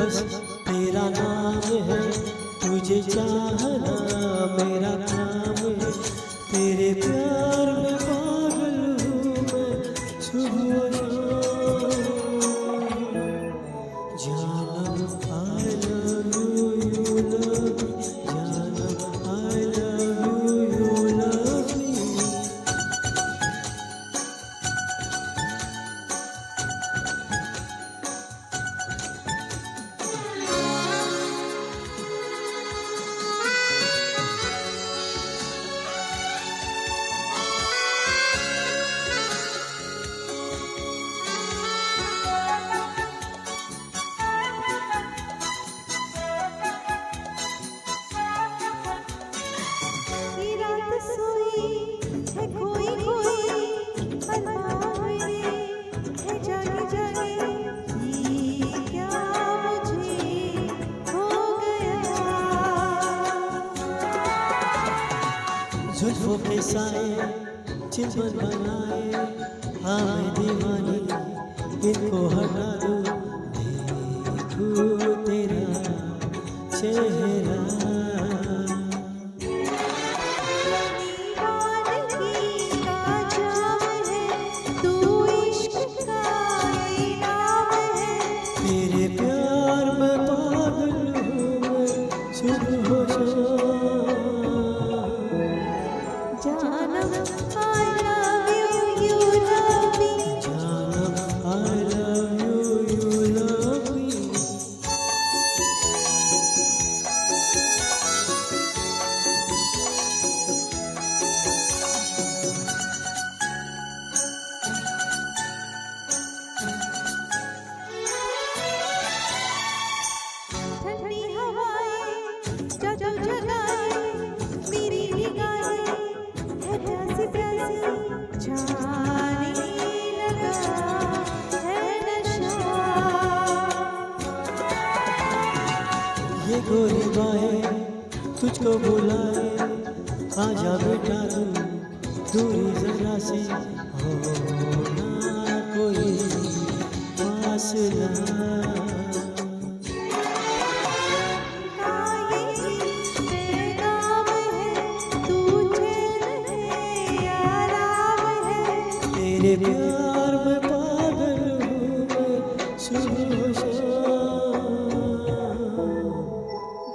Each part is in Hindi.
बस तेरा नाम है, तुझे चाहना मेरा काम है। तेरे प्यार में पागल हूँ मैं सुबह शाम। जानम I love you, you love me. जानम I love you, you love me. जुल्फों के साए चिंबन बनाए, हाँ मैं दीवानी इनको हटा दूँ। देखूँ तेरा चेहरा, तेरे प्यार में पागल हूँ मैं सुबह शाम। जानम I love you, you love me. जानम I love you, you love me. ठंडी हवाएं जादू जगाए, मेरी निगाहें है प्यासी प्यासी, छाने लगा है नशा। ये गोरी बाहें तुझको बुलाए, आजा बेटा तू दूरी जरा सी, हो ना कोई फासला। तेरे प्यार में पागल हूँ मैं सुबह शाम।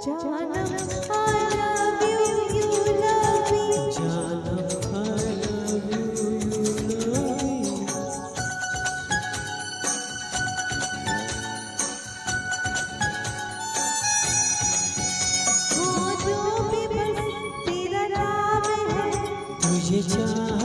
जानम I love you, you love me. जानम I love you, you love me. होठों पे बस तेरा नाम है, तुझे चाह